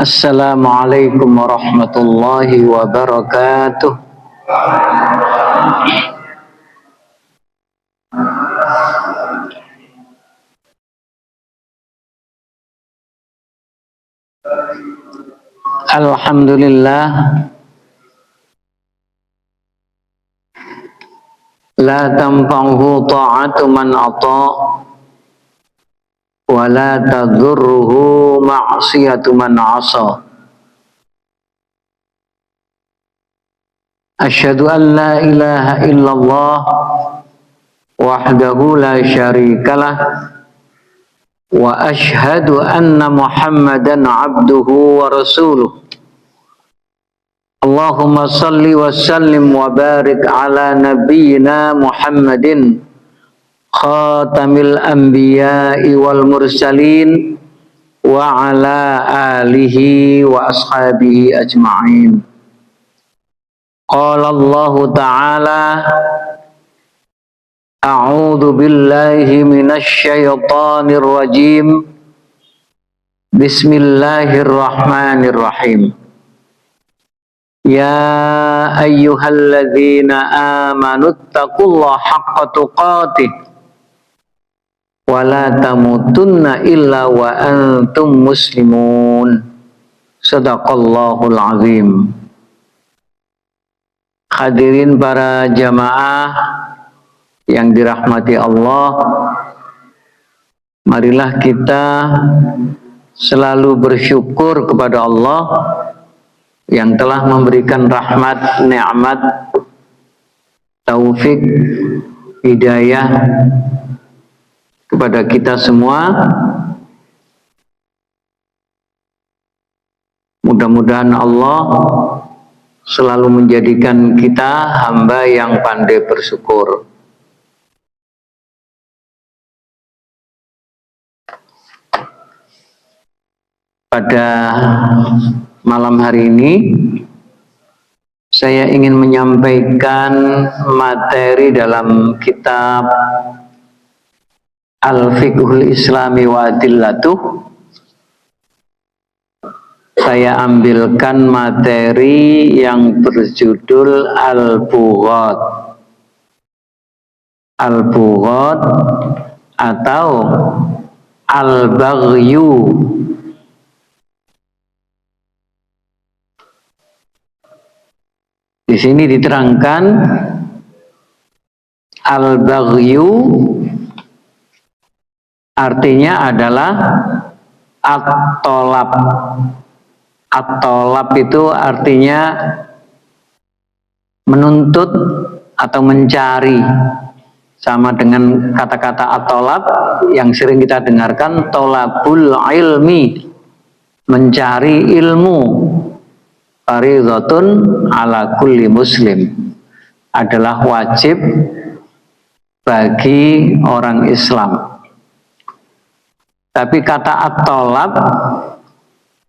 Assalamualaikum warahmatullahi wabarakatuh. Alhamdulillah, la tanfa'uhu ta'atu man ata' wa la tadurruhu ma'siyatu man 'asa. Asyhadu an la ilaha illallah wahdahu la syarikalah wa asyhadu anna Muhammadan 'abduhu wa rasuluh. Allahumma salli wa sallim wa barik ala nabiyyina Muhammadin khatamil anbiya'i wal mursalin wa ala alihi wa ashabihi ajma'in. Qala Allah ta'ala a'udzu billahi minasy syaithanir rajim. Bismillahirrahmanirrahim. Ya ayyuhalladzina amanu taqullaha haqqa tuqatih wa la tamutunna illa wa antum muslimun. Shadaqallahul azim. Hadirin para jamaah yang dirahmati Allah, marilah kita selalu bersyukur kepada Allah yang telah memberikan rahmat, nikmat, taufik, hidayah kepada kita semua. Mudah-mudahan Allah selalu menjadikan kita hamba yang pandai bersyukur. Pada malam hari ini saya ingin menyampaikan materi dalam kitab Al-Fiqhul Islami wa Adillatuh. Saya ambilkan materi yang berjudul Al-Bughat. Al-Bughat atau Al-Baghyu. Di sini diterangkan Al-Baghyu artinya adalah at-tolab. At-tolab itu artinya menuntut atau mencari. Sama dengan kata-kata at-tolab yang sering kita dengarkan, tolabul ilmi, mencari ilmu. Fardhatun ala kulli muslim, adalah wajib bagi orang Islam. Tapi kata at-tolab,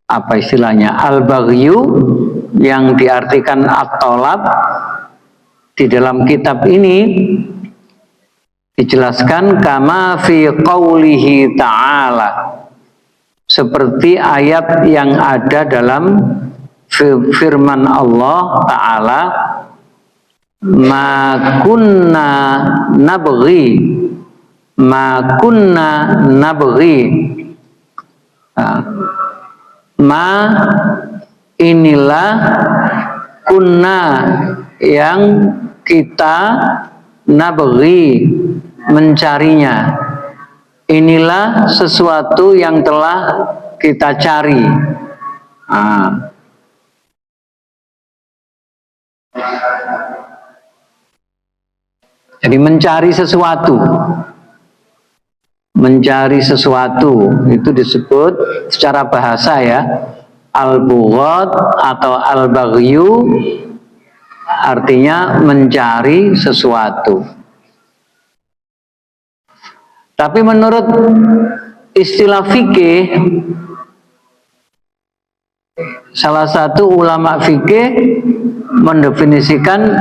apa istilahnya, al-baghyu, yang diartikan at-tolab di dalam kitab ini dijelaskan kama fi qaulihi ta'ala, seperti ayat yang ada dalam firman Allah Ta'ala, ma kunna nabghi, ma kunna nabghi. Ma inilah, kunna yang kita, nabghi mencarinya, inilah sesuatu yang telah kita cari. Jadi mencari sesuatu, mencari sesuatu itu disebut secara bahasa ya, al-bughat atau al-baghyu, artinya mencari sesuatu. Tapi menurut istilah fikih, salah satu ulama fikih mendefinisikan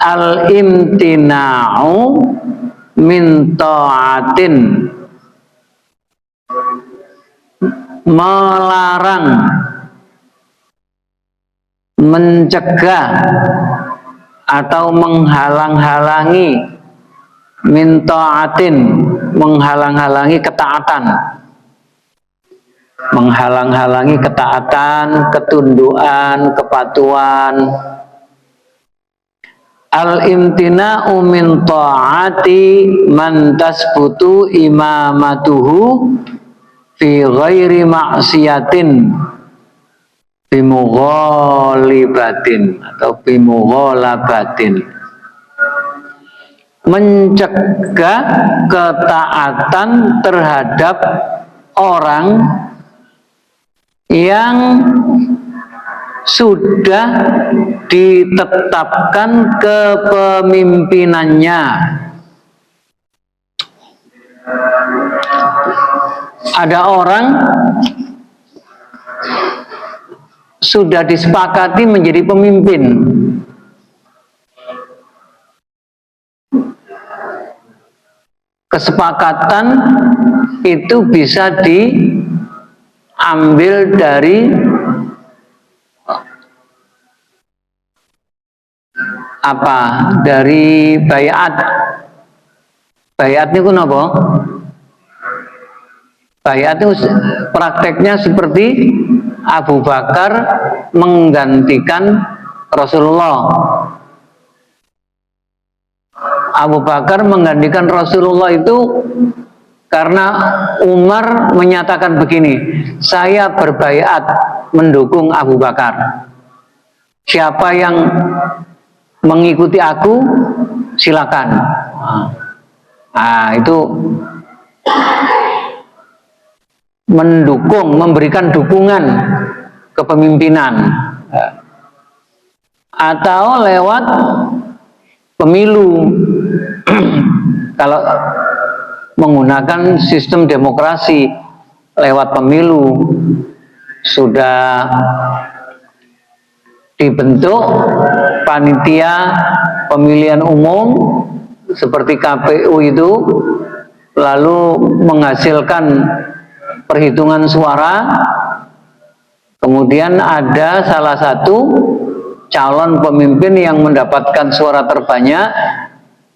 al-imtina'u min ta'atin, melarang mencegah atau menghalang-halangi min ta'atin, menghalang-halangi ketaatan, menghalang-halangi ketaatan, ketundukan, kepatuhan. Al-imtina'u min ta'ati man tasbutu imamatuhu fi ghairi ma'siyatin bimughalibatin atau bimughalabatin. Mencegah ketaatan terhadap orang yang sudah ditetapkan kepemimpinannya. Ada orang sudah disepakati menjadi pemimpin, kesepakatan itu bisa diambil dari apa? Dari bayat. Bayat itu apa? Bayat itu prakteknya seperti Abu Bakar menggantikan Rasulullah. Abu Bakar menggantikan Rasulullah itu karena Umar menyatakan begini, saya berbaiat mendukung Abu Bakar. Siapa yang mengikuti aku, silakan. Nah, itu mendukung, memberikan dukungan kepemimpinan. Atau lewat pemilu. Kalau menggunakan sistem demokrasi lewat pemilu, sudah dibentuk panitia pemilihan umum seperti KPU itu, lalu menghasilkan perhitungan suara, kemudian ada salah satu calon pemimpin yang mendapatkan suara terbanyak,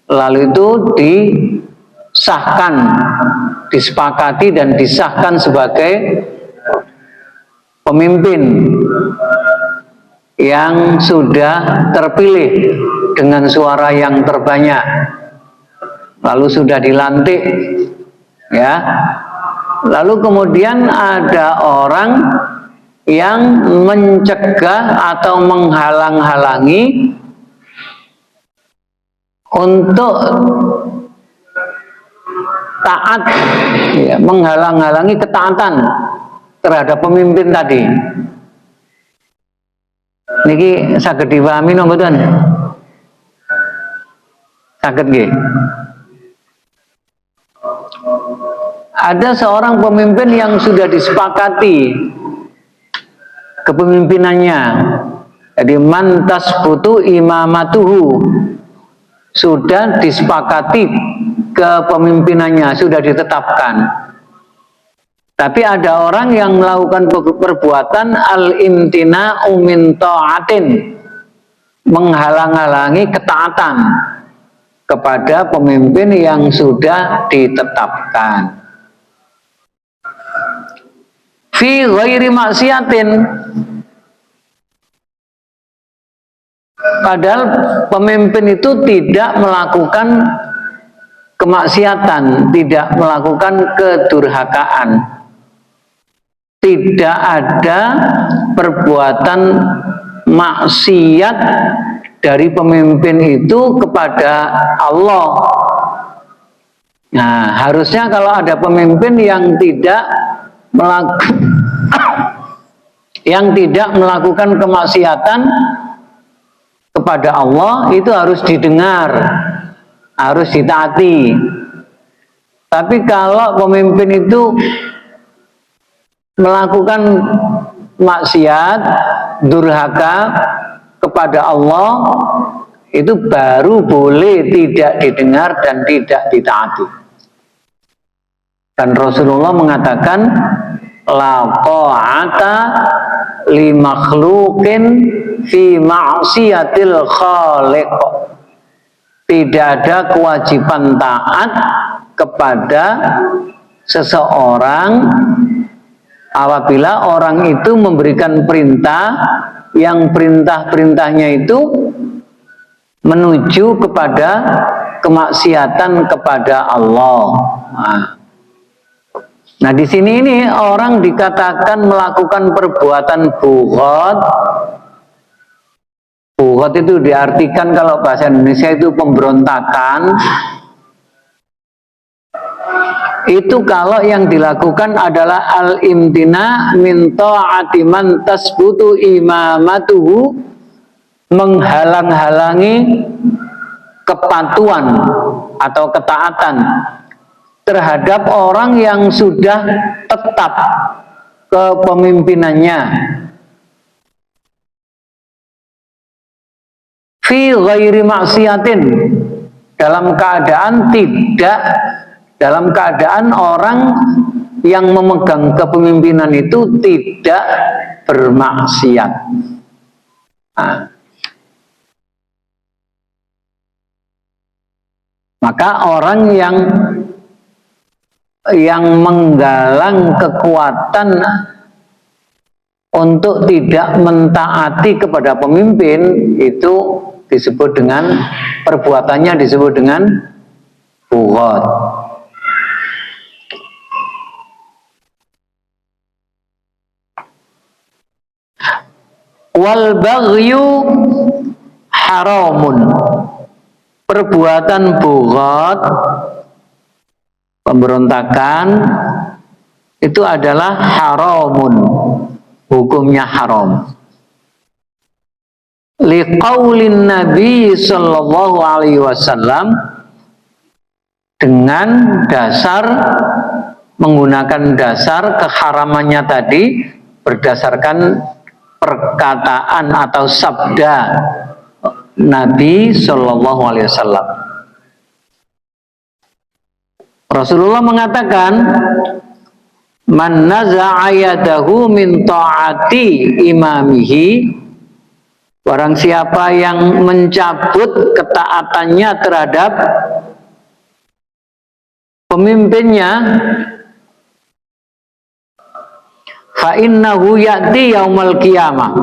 lalu itu disahkan, disepakati dan disahkan sebagai pemimpin yang sudah terpilih dengan suara yang terbanyak, lalu sudah dilantik, ya. Lalu kemudian ada orang yang mencegah atau menghalang-halangi untuk taat, ya, menghalang-halangi ketaatan terhadap pemimpin tadi. Niki saged dipahami napa mboten? Saged nggih. Ada seorang pemimpin yang sudah disepakati kepemimpinannya. Jadi man tasbutu imamatuhu, sudah disepakati kepemimpinannya, sudah ditetapkan. Tapi ada orang yang melakukan perbuatan al-imtina'u min ta'atin, menghalang-halangi ketaatan kepada pemimpin yang sudah ditetapkan. Fi ghairi maksiatin, padahal pemimpin itu tidak melakukan kemaksiatan, tidak melakukan kedurhakaan. Tidak ada perbuatan maksiat dari pemimpin itu kepada Allah. Nah, harusnya kalau ada pemimpin yang tidak melakukan kemaksiatan kepada Allah, itu harus didengar, harus ditaati. Tapi kalau pemimpin itu melakukan maksiat, durhaka kepada Allah, itu baru boleh tidak didengar dan tidak ditaati. Dan Rasulullah mengatakan la ta'ata li makhluqin fi ma'siyatil khaliq. Tidak ada kewajiban taat kepada seseorang apabila orang itu memberikan perintah yang perintah-perintahnya itu menuju kepada kemaksiatan kepada Allah. Nah, di sini ini orang dikatakan melakukan perbuatan bughat. Bughat itu diartikan kalau bahasa Indonesia itu pemberontakan. Itu kalau yang dilakukan adalah al-imtina min ta'ati man tasbutu imamatuhu, menghalang-halangi kepatuhan atau ketaatan terhadap orang yang sudah tetap kepemimpinannya fi ghairi maksiatin, dalam keadaan orang yang memegang kepemimpinan itu tidak bermaksiat. Maka orang yang menggalang kekuatan untuk tidak mentaati kepada pemimpin itu disebut dengan perbuatannya disebut dengan bughat. Wal baghyu haramun. Perbuatan bughat, pemberontakan, itu adalah haramun, hukumnya haram. Liqaulin Nabi sallallahu alaihi wasallam, dengan dasar menggunakan dasar keharamannya tadi berdasarkan perkataan atau sabda Nabi sallallahu alaihi wasallam. Rasulullah mengatakan, man naza'a yadahu min ta'ati imamihi, barang siapa yang mencabut ketaatannya terhadap pemimpinnya, fa innahu ya'ti yaumal qiyamah,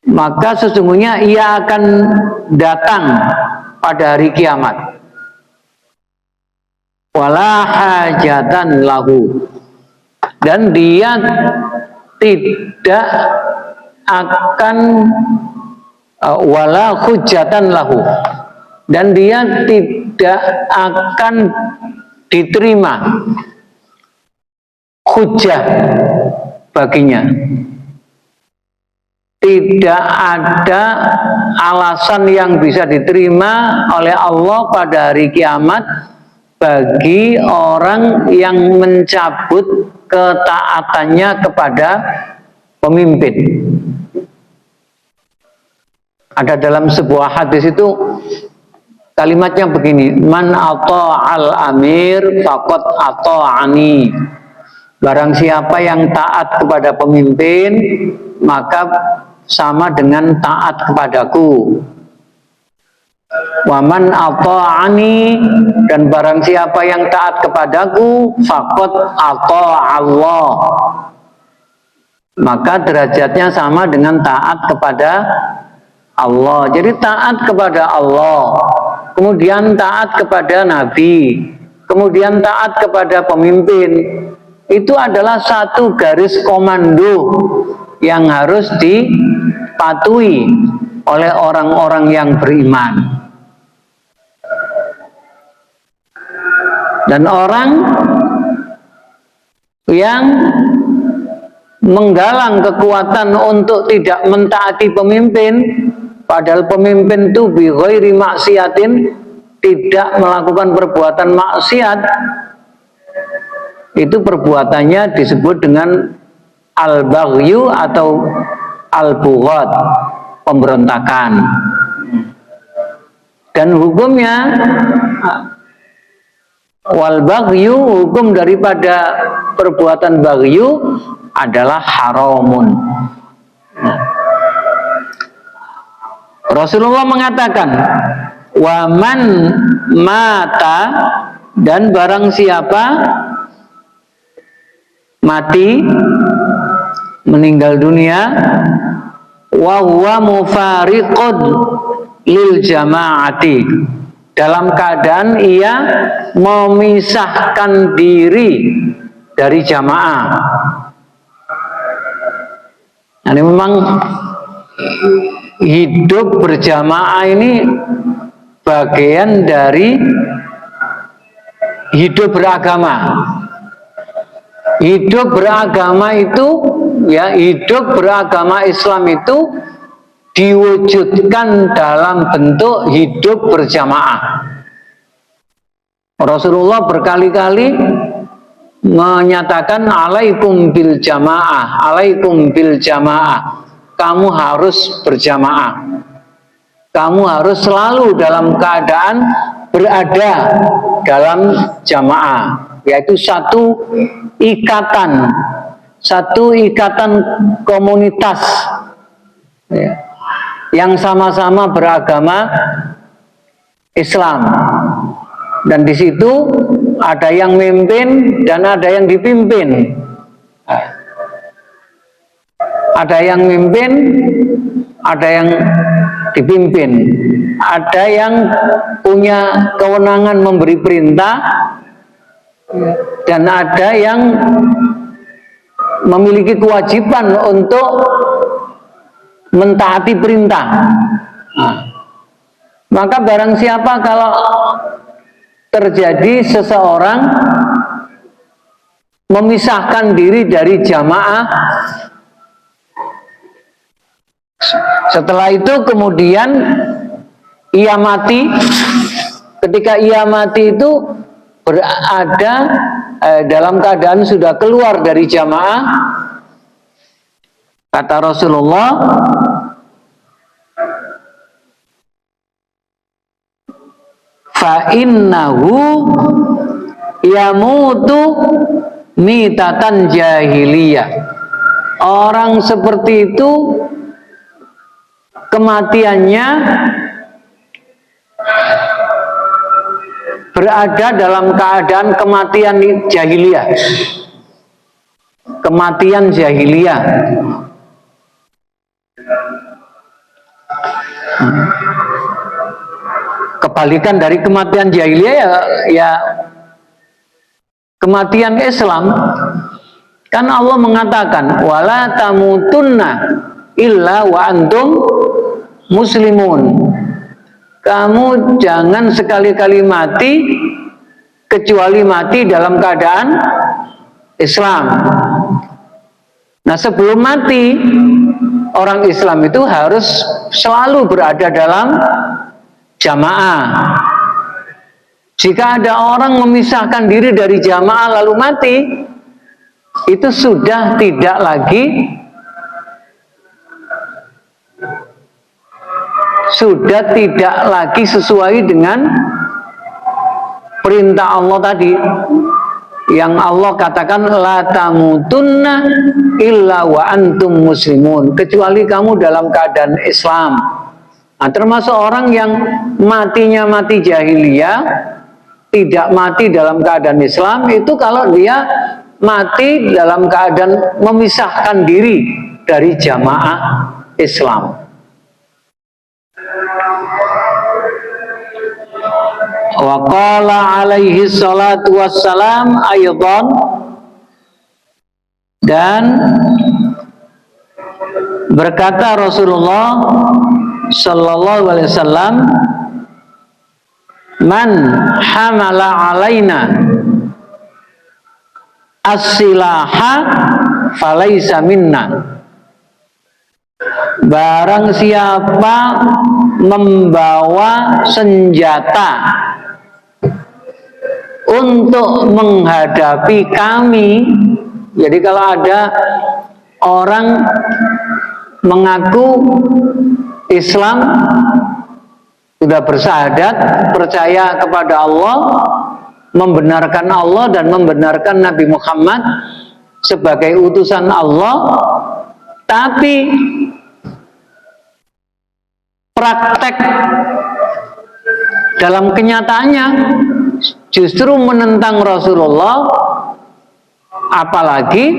maka sesungguhnya ia akan datang pada hari kiamat. Wala hajatan lahu, dan dia tidak akan wala hujatan lahu, dan dia tidak akan diterima hujah baginya. Tidak ada alasan yang bisa diterima oleh Allah pada hari kiamat bagi orang yang mencabut ketaatannya kepada pemimpin. Ada dalam sebuah hadis itu kalimatnya begini, man ata'al amir faqad ata'ani. Barang siapa yang taat kepada pemimpin, maka sama dengan taat kepadaku. Waman ata'ani, dan barang siapa yang taat kepadaku, faqad ata'allah, maka derajatnya sama dengan taat kepada Allah. Jadi taat kepada Allah, kemudian taat kepada Nabi, kemudian taat kepada pemimpin, itu adalah satu garis komando yang harus dipatuhi oleh orang-orang yang beriman. Dan orang yang menggalang kekuatan untuk tidak mentaati pemimpin, padahal pemimpin itu bi ghairi maksiatin, tidak melakukan perbuatan maksiat, itu perbuatannya disebut dengan al-baghyu atau al-bughat, pemberontakan. Dan hukumnya wal baghyu, hukum daripada perbuatan baghyu adalah haramun. Rasulullah mengatakan, wa man mata, dan barang siapa mati, meninggal dunia, wa huwa mufariqun lil jamaati, dalam keadaan ia memisahkan diri dari jamaah. Nah, ini memang hidup berjamaah ini bagian dari hidup beragama. Hidup beragama itu, ya, hidup beragama Islam itu diwujudkan dalam bentuk hidup berjamaah. Rasulullah berkali-kali menyatakan alaikum bil jamaah, alaikum bil jamaah. Kamu harus berjamaah. Kamu harus selalu dalam keadaan berada dalam jamaah, yaitu satu ikatan komunitas, ya, yang sama-sama beragama Islam. Dan di situ ada yang memimpin dan ada yang dipimpin. Ada yang memimpin, ada yang dipimpin. Ada yang punya kewenangan memberi perintah, dan ada yang memiliki kewajiban untuk mentaati perintah. Maka barang siapa kalau terjadi seseorang memisahkan diri dari jamaah, setelah itu kemudian ia mati, ketika ia mati itu berada dalam keadaan sudah keluar dari jamaah, kata Rasulullah, fa innahu yamutu mitatan jahiliyah. Orang seperti itu kematiannya berada dalam keadaan kematian jahiliyah. Kematian jahiliyah. Kebalikan dari kematian jahiliyah ya kematian Islam. Kan Allah mengatakan wala tamutunna illa wa antum muslimun. Kamu jangan sekali-kali mati kecuali mati dalam keadaan Islam. Nah, sebelum mati orang Islam itu harus selalu berada dalam jamaah. Jika ada orang memisahkan diri dari jamaah lalu mati, itu sudah tidak lagi sesuai dengan perintah Allah tadi, yang Allah katakan la tamutunna illa wa antum muslimun, kecuali kamu dalam keadaan Islam. Nah, termasuk orang yang matinya mati jahiliyah, tidak mati dalam keadaan Islam, itu kalau dia mati dalam keadaan memisahkan diri dari jamaah Islam. Wa qala alaihi salatu wassalam aydan, dan berkata Rasulullah sallallahu alaihi wasallam, man hamala alaina as-silaha falaisa minna. Barang siapa membawa senjata untuk menghadapi kami, jadi kalau ada orang mengaku Islam, sudah bersyahadat, percaya kepada Allah, membenarkan Allah dan membenarkan Nabi Muhammad sebagai utusan Allah, tapi praktek dalam kenyataannya justru menentang Rasulullah, apalagi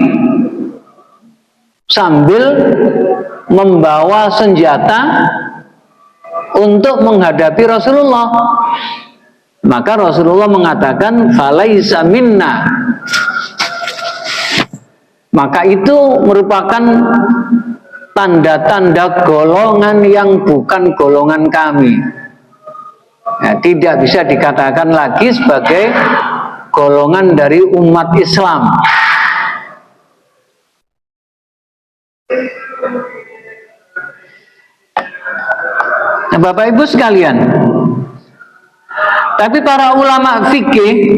sambil membawa senjata untuk menghadapi Rasulullah. Maka Rasulullah mengatakan falaisa minna. Maka itu merupakan tanda-tanda golongan yang bukan golongan kami. Ya, tidak bisa dikatakan lagi sebagai golongan dari umat Islam. Nah, Bapak Ibu sekalian, tapi para ulama fikih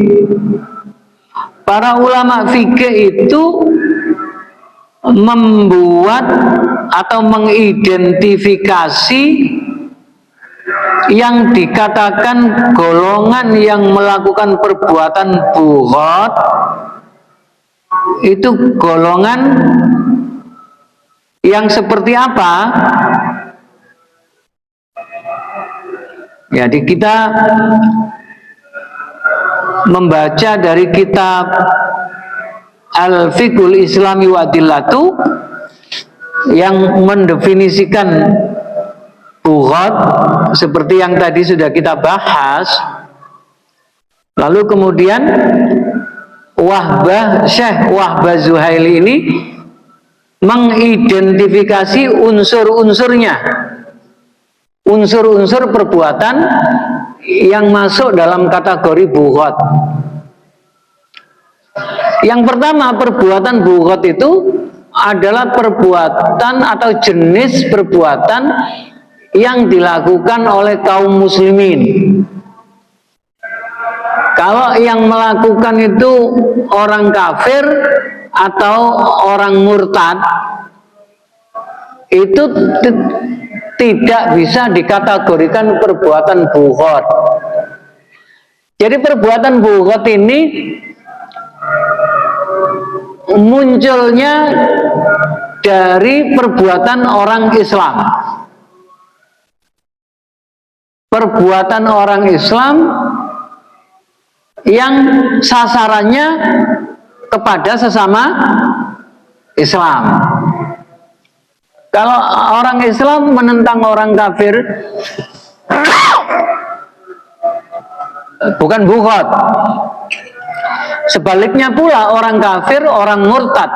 itu membuat atau mengidentifikasi yang dikatakan golongan yang melakukan perbuatan bughat itu golongan yang seperti apa? Jadi kita membaca dari kitab Al-Fiqhul Islami wa Adillatu yang mendefinisikan bughat seperti yang tadi sudah kita bahas. Lalu kemudian Syekh Wahbah Zuhaili ini mengidentifikasi unsur-unsurnya, unsur-unsur perbuatan yang masuk dalam kategori bughat. Yang pertama, perbuatan bughat itu adalah perbuatan atau jenis perbuatan yang dilakukan oleh kaum muslimin. Kalau yang melakukan itu orang kafir atau orang murtad, itu tidak bisa dikategorikan perbuatan bughat. Jadi perbuatan bughat ini munculnya dari perbuatan orang Islam. Perbuatan orang Islam yang sasarannya kepada sesama Islam. Kalau orang Islam menentang orang kafir, bukan bughat. Sebaliknya pula orang kafir, orang murtad,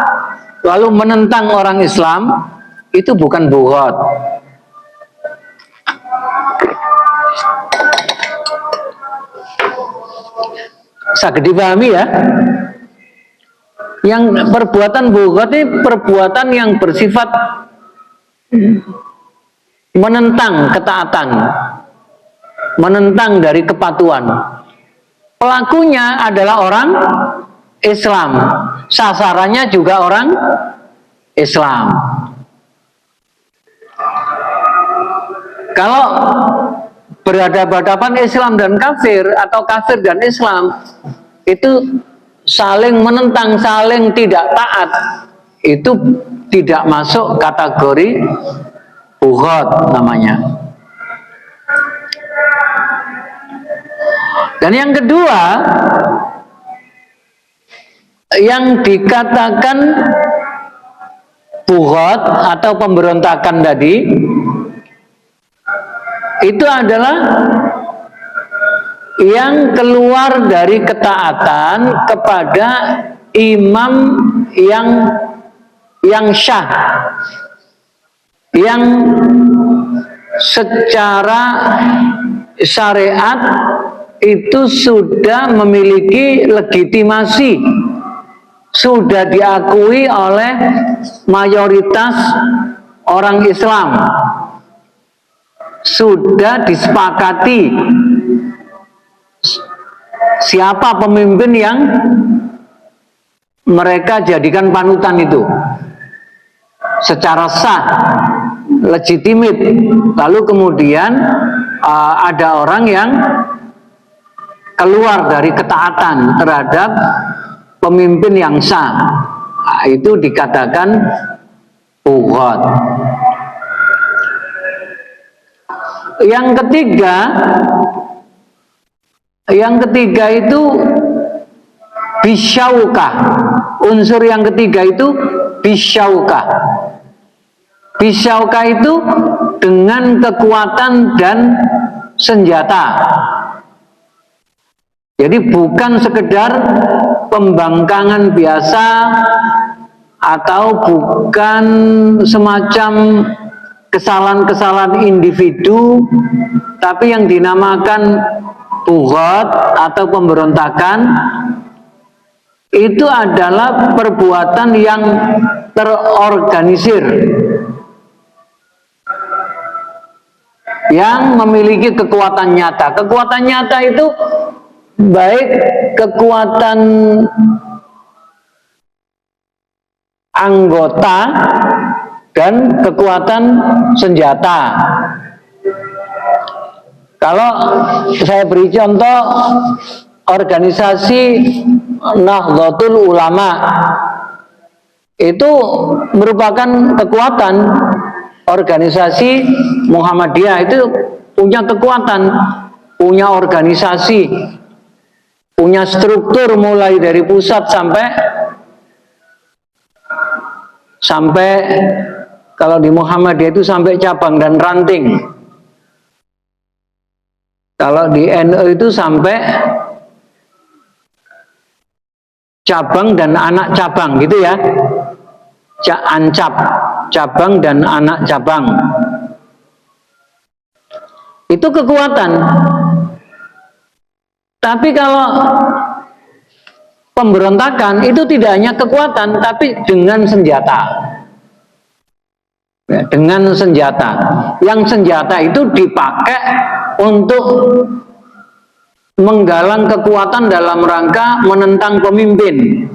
lalu menentang orang Islam, itu bukan bughat. Saged dipahami ya? Yang perbuatan bughat ini perbuatan yang bersifat menentang ketaatan, menentang dari kepatuhan. Pelakunya adalah orang Islam, sasarannya juga orang Islam. Kalau berhadapan Islam dan kafir atau kafir dan Islam itu saling menentang, saling tidak taat, itu tidak masuk kategori bughat namanya. Dan yang kedua, yang dikatakan bughat atau pemberontakan tadi, itu adalah yang keluar dari ketaatan kepada imam yang syah, yang secara syariat itu sudah memiliki legitimasi, sudah diakui oleh mayoritas orang Islam, sudah disepakati siapa pemimpin yang mereka jadikan panutan itu secara sah, legitimit. Lalu kemudian ada orang yang keluar dari ketaatan terhadap pemimpin yang sah. itu dikatakan bughat. Yang ketiga itu bisyaukah. Unsur yang ketiga itu bisyaukah. Bisyaukah itu dengan kekuatan dan senjata. Jadi bukan sekedar pembangkangan biasa atau bukan semacam kesalahan-kesalahan individu, tapi yang dinamakan bughat atau pemberontakan itu adalah perbuatan yang terorganisir, yang memiliki kekuatan nyata. Kekuatan nyata itu baik kekuatan anggota dan kekuatan senjata. Kalau saya beri contoh organisasi Nahdlatul Ulama, itu merupakan kekuatan. Organisasi Muhammadiyah itu punya kekuatan, punya organisasi, punya struktur mulai dari pusat sampai kalau di Muhammadiyah itu sampai cabang dan ranting. Kalau di NU itu sampai cabang dan anak cabang gitu ya. Ancap, cabang dan anak cabang. Itu kekuatan. Tapi kalau pemberontakan itu tidak hanya kekuatan, tapi dengan senjata. Ya, dengan senjata. Yang senjata itu dipakai untuk menggalang kekuatan dalam rangka menentang pemimpin.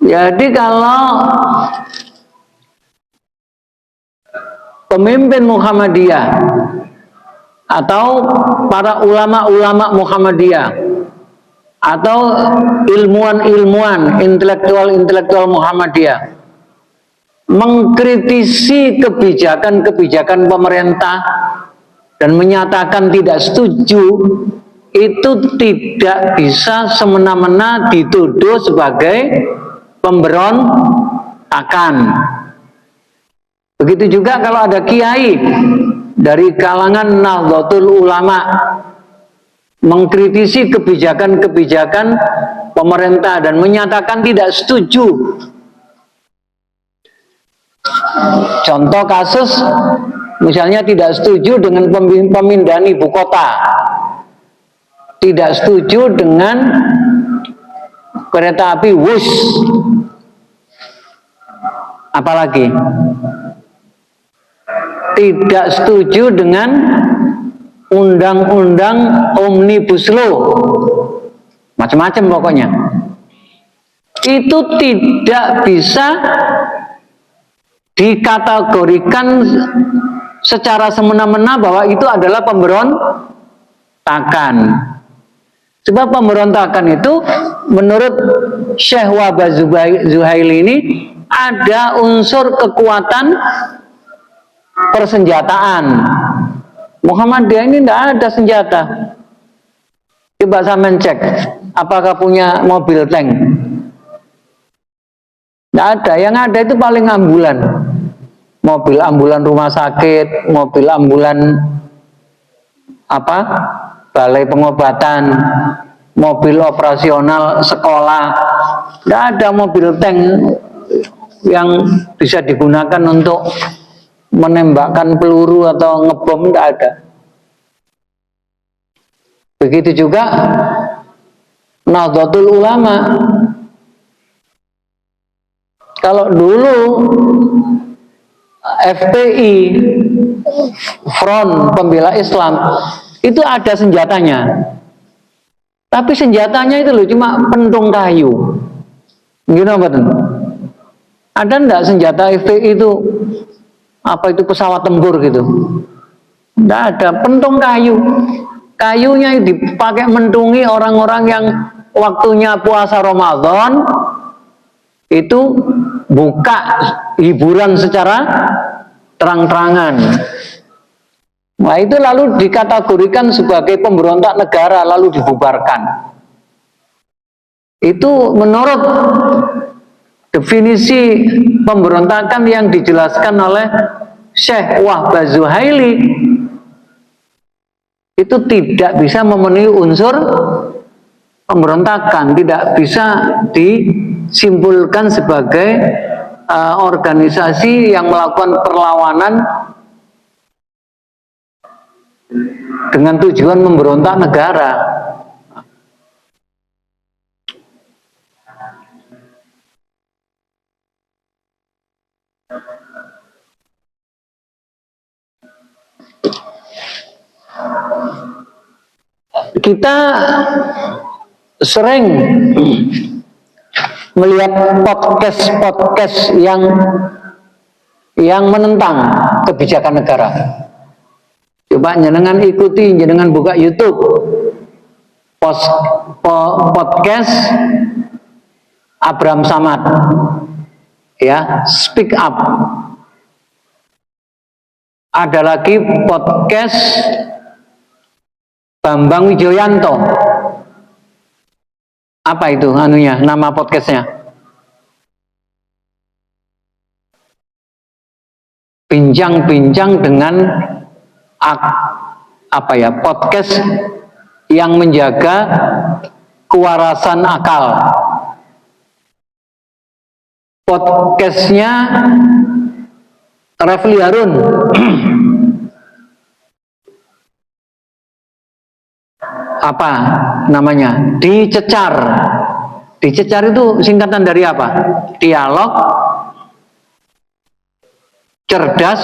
Jadi kalau pemimpin Muhammadiyah atau para ulama-ulama Muhammadiyah atau ilmuwan-ilmuwan, intelektual-intelektual Muhammadiyah mengkritisi kebijakan-kebijakan pemerintah dan menyatakan tidak setuju, itu tidak bisa semena-mena dituduh sebagai pemberontakan. Begitu juga kalau ada kiai dari kalangan Nahdlatul Ulama mengkritisi kebijakan-kebijakan pemerintah dan menyatakan tidak setuju. Contoh kasus misalnya tidak setuju dengan pemindahan ibu kota, tidak setuju dengan kereta api Wus, apalagi tidak setuju dengan undang-undang Omnibus Law, macam-macam pokoknya. Itu tidak bisa dikategorikan secara semena-mena bahwa itu adalah pemberontakan. Sebab pemberontakan itu menurut Syekh Wahbah Zuhaili ini ada unsur kekuatan persenjataan. Muhammadiyah ini tidak ada senjata. Coba saya cek, apakah punya mobil tank? Tidak ada. Yang ada itu paling ambulan. Mobil ambulan rumah sakit, mobil ambulan balai pengobatan, mobil operasional sekolah. Tidak ada mobil tank yang bisa digunakan untuk menembakkan peluru atau ngebom, tidak ada. Begitu juga Nahdlatul Ulama. Kalau dulu FPI, Front Pembela Islam, itu ada senjatanya. Tapi senjatanya itu loh cuma pentung kayu. Gimana betul? Ada enggak senjata FPI itu apa itu pesawat tempur gitu? Enggak ada, pentung kayu. Kayunya dipakai mentungi orang-orang yang waktunya puasa Ramadan itu buka hiburan secara terang-terangan. Nah itu lalu dikategorikan sebagai pemberontak negara lalu dibubarkan. Itu menurut definisi pemberontakan yang dijelaskan oleh Syekh Wahbah Zuhaili, itu tidak bisa memenuhi unsur pemberontakan, tidak bisa disimpulkan sebagai organisasi yang melakukan perlawanan dengan tujuan memberontak negara. Kita sering melihat podcast yang menentang kebijakan negara. Coba jenengan ikuti, jenengan buka YouTube podcast Abraham Samad, ya, Speak Up. Ada lagi podcast Bambang Wijoyanto. Apa itu anunya, nama podcastnya? Bincang-bincang dengan podcast yang menjaga kewarasan akal. Podcastnya Refli Harun. Apa namanya? Dicecar. Dicecar itu singkatan dari apa? Dialog, cerdas,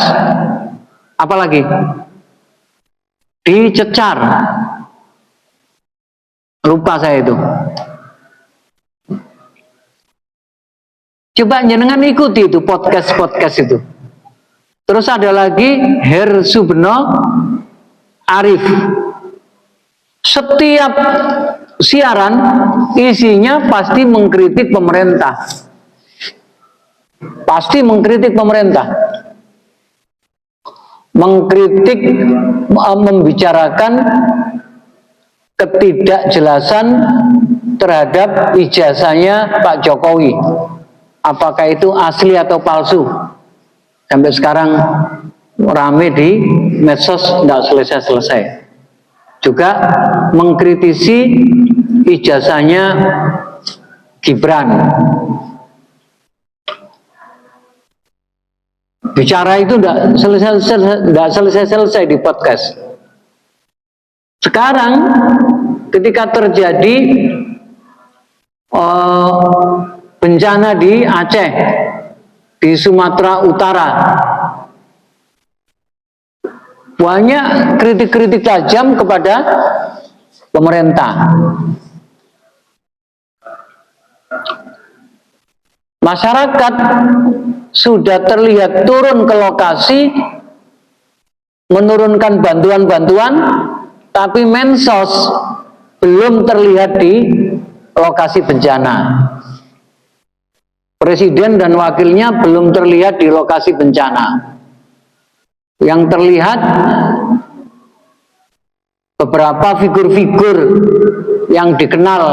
apa lagi? Dicecar. Lupa saya itu. Coba jenengan ikuti itu podcast itu. Terus ada lagi Her Subno Arif. Setiap siaran isinya pasti mengkritik pemerintah. Pasti mengkritik pemerintah. Mengkritik, membicarakan ketidakjelasan terhadap ijazahnya Pak Jokowi. Apakah itu asli atau palsu? Sampai sekarang rame di medsos, tidak selesai-selesai. Juga mengkritisi ijazahnya Gibran. Bicara itu tidak selesai di podcast. Sekarang ketika terjadi bencana di Aceh, di Sumatera Utara, banyak kritik-kritik tajam kepada pemerintah. Masyarakat sudah terlihat turun ke lokasi menurunkan bantuan-bantuan, tapi Mensos belum terlihat di lokasi bencana. Presiden dan wakilnya belum terlihat di lokasi bencana. Yang terlihat beberapa figur-figur yang dikenal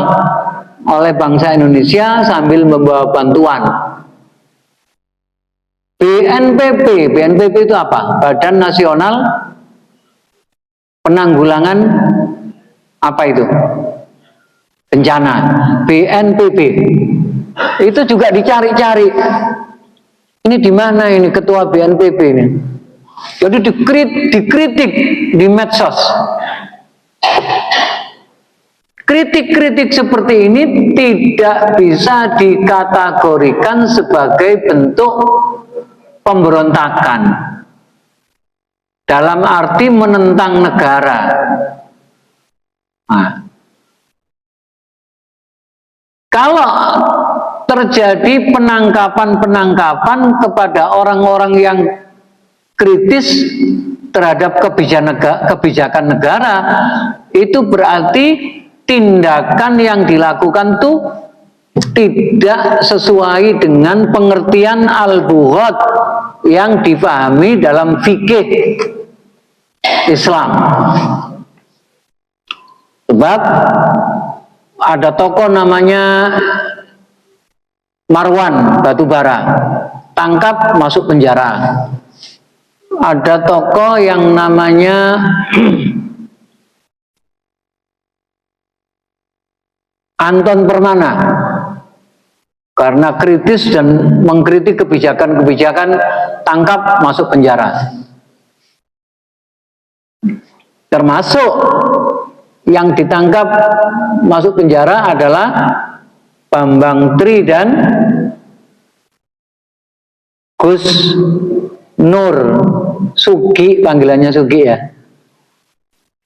oleh bangsa Indonesia sambil membawa bantuan. BNPB itu apa? Badan Nasional Penanggulangan apa itu? Bencana. BNPB. Itu juga dicari-cari. Ini di mana ini ketua BNPB ini? Jadi dikritik di medsos. Kritik-kritik seperti ini tidak bisa dikategorikan sebagai bentuk pemberontakan dalam arti menentang negara. Nah, kalau terjadi penangkapan kepada orang-orang yang kritis terhadap kebijakan negara, itu berarti tindakan yang dilakukan tuh tidak sesuai dengan pengertian al-bughat yang dipahami dalam fikih Islam. Sebab ada tokoh namanya Marwan Batubara, tangkap masuk penjara. Ada tokoh yang namanya Anton Permana, karena kritis dan mengkritik kebijakan-kebijakan, tangkap masuk penjara. Termasuk yang ditangkap masuk penjara adalah Bambang Tri dan Gus Nur Sugi, panggilannya Sugi ya,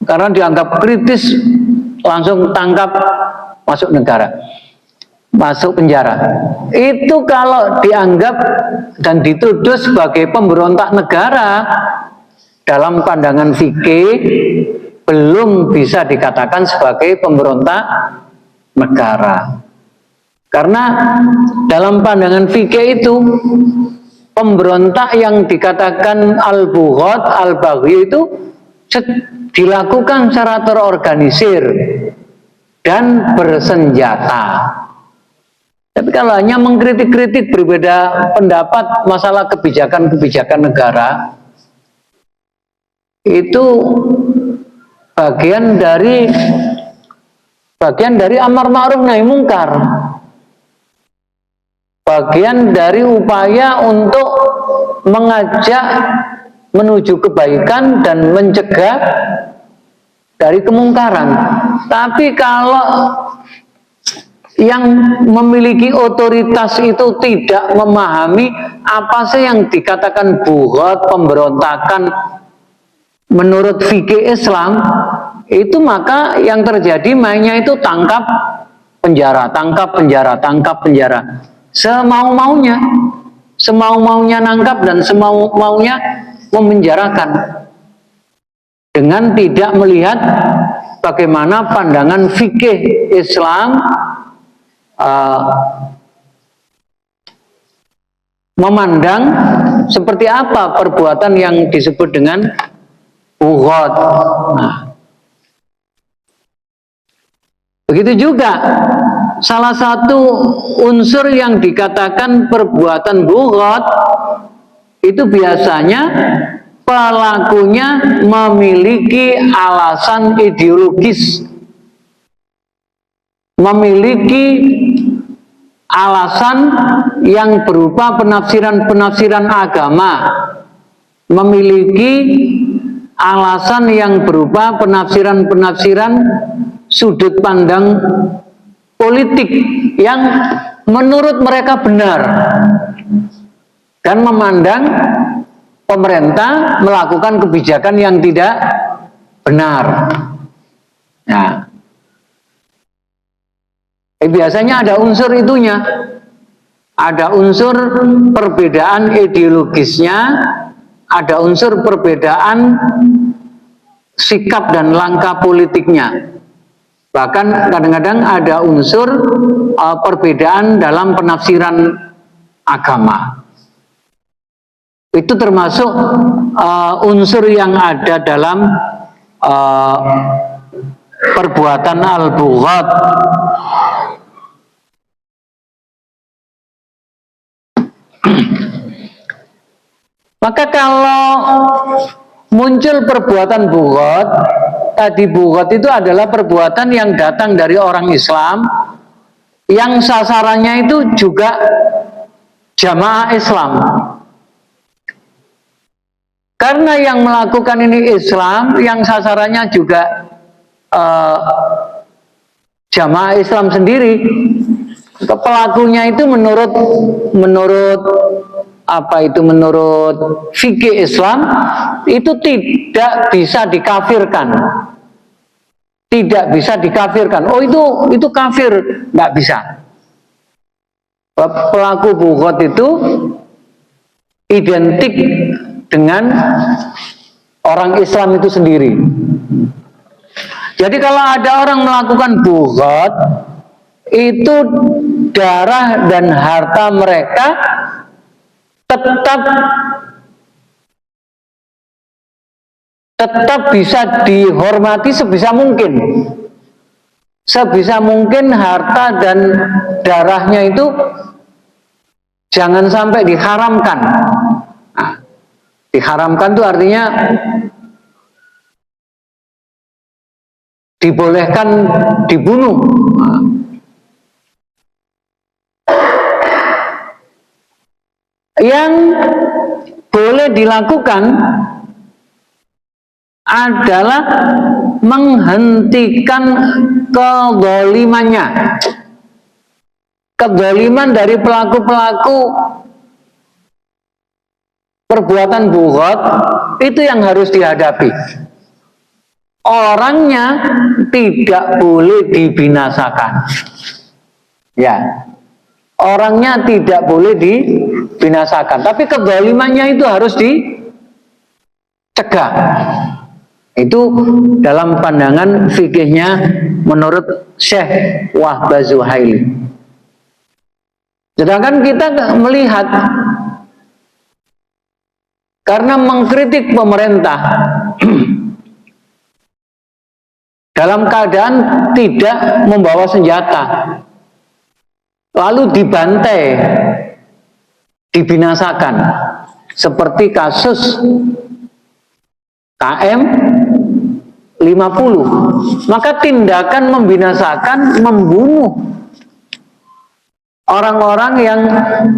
karena dianggap kritis, langsung tangkap masuk penjara. Itu kalau dianggap dan dituduh sebagai pemberontak negara, dalam pandangan fikih belum bisa dikatakan sebagai pemberontak negara. Karena dalam pandangan fikih itu, pemberontak yang dikatakan al-bughat, al-baghi itu dilakukan secara terorganisir dan bersenjata. Tapi kalau hanya mengkritik-kritik berbeda pendapat masalah kebijakan-kebijakan negara, itu bagian dari amar ma'ruf nahi mungkar, bagian dari upaya untuk mengajak menuju kebaikan dan mencegah dari kemungkaran. Tapi kalau yang memiliki otoritas itu tidak memahami apa sih yang dikatakan bughat, pemberontakan menurut fikih Islam, itu maka yang terjadi mainnya itu tangkap penjara, tangkap penjara, tangkap penjara, semau-maunya, semau-maunya nangkap dan semau-maunya memenjarakan, dengan tidak melihat bagaimana pandangan fikih Islam memandang seperti apa perbuatan yang disebut dengan bughat. Nah, begitu juga salah satu unsur yang dikatakan perbuatan bughat itu biasanya pelakunya memiliki alasan ideologis, memiliki alasan yang berupa penafsiran-penafsiran agama, memiliki alasan yang berupa penafsiran-penafsiran sudut pandang politik yang menurut mereka benar, dan memandang pemerintah melakukan kebijakan yang tidak benar. Nah, biasanya ada unsur itunya, ada unsur perbedaan ideologisnya, ada unsur perbedaan sikap dan langkah politiknya. Bahkan kadang-kadang ada unsur perbedaan dalam penafsiran agama. Itu termasuk unsur yang ada dalam perbuatan al-bughat. Maka kalau muncul perbuatan bughat, tadi bughat itu adalah perbuatan yang datang dari orang Islam, yang sasarannya itu juga jamaah Islam. Karena yang melakukan ini Islam, yang sasarannya juga jamaah Islam sendiri, pelakunya itu menurut fikih Islam itu tidak bisa dikafirkan, tidak bisa dikafirkan. Oh itu kafir, nggak bisa. Pelaku bughat itu identik dengan orang Islam itu sendiri. Jadi kalau ada orang melakukan bughat, itu darah dan harta mereka tetap bisa dihormati sebisa mungkin. Sebisa mungkin harta dan darahnya itu jangan sampai diharamkan. Nah, diharamkan itu artinya dibolehkan dibunuh. Yang boleh dilakukan adalah menghentikan kezalimannya. Kezaliman dari pelaku-pelaku perbuatan bughat itu yang harus dihadapi. Orangnya tidak boleh dibinasakan. Ya. Orangnya tidak boleh dibinasakan, tapi kezalimannya itu harus dicegah. Itu dalam pandangan fikihnya menurut Syekh Wahbah Zuhaili. Sedangkan kita melihat karena mengkritik pemerintah dalam keadaan tidak membawa senjata, lalu dibantai, dibinasakan, seperti kasus KM 50, maka tindakan membinasakan, membunuh orang-orang yang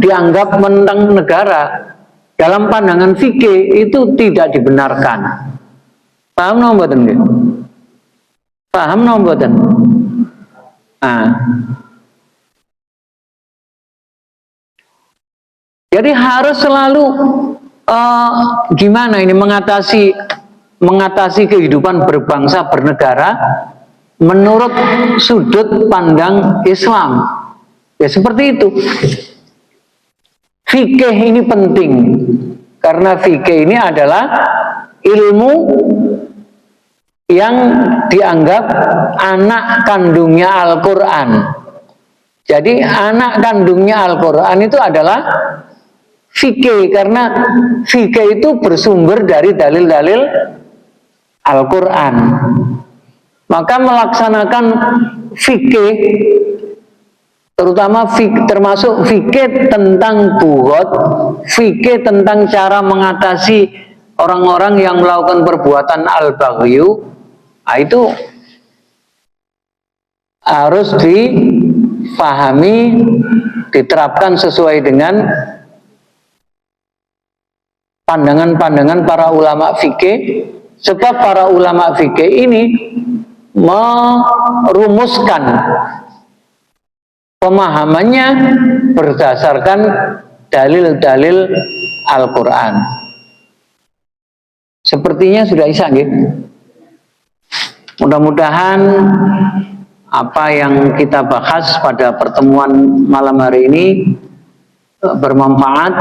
dianggap menentang negara dalam pandangan fikih itu tidak dibenarkan. Paham no mboten nggih? Paham no mboten? Nah, jadi harus selalu gimana ini mengatasi kehidupan berbangsa bernegara menurut sudut pandang Islam. Ya seperti itu. Fikih ini penting karena fikih ini adalah ilmu yang dianggap anak kandungnya Al-Quran. Jadi anak kandungnya Al-Quran itu adalah fikih, karena fikih itu bersumber dari dalil-dalil Al-Quran. Maka melaksanakan fikih, terutama termasuk fikih tentang bughat, fikih tentang cara mengatasi orang-orang yang melakukan perbuatan al-baghyu, itu harus difahami, diterapkan sesuai dengan pandangan-pandangan para ulama fikih, sebab para ulama fikih ini merumuskan pemahamannya berdasarkan dalil-dalil Al-Quran. Sepertinya sudah isa gitu. Mudah-mudahan apa yang kita bahas pada pertemuan malam hari ini bermanfaat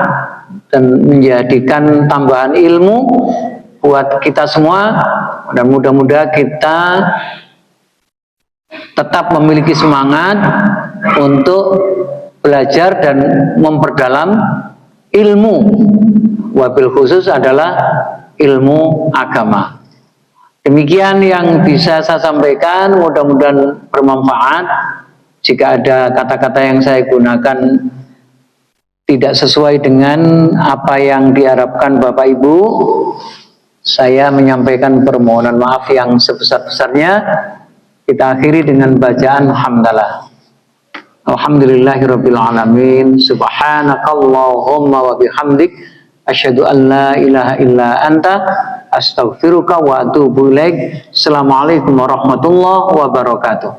dan menjadikan tambahan ilmu buat kita semua, dan mudah-mudahan kita tetap memiliki semangat untuk belajar dan memperdalam ilmu, wabil khusus adalah ilmu agama. Demikian yang bisa saya sampaikan, mudah-mudahan bermanfaat. Jika ada kata-kata yang saya gunakan tidak sesuai dengan apa yang diharapkan Bapak Ibu, saya menyampaikan permohonan maaf yang sebesar-besarnya. Kita akhiri dengan bacaan hamdalah. Alhamdulillahirabbil alamin. Subhanakallahumma wa bihamdik asyhadu an la ilaha illa anta astaghfiruka wa atubu ilaik. Assalamualaikum warahmatullahi wabarakatuh.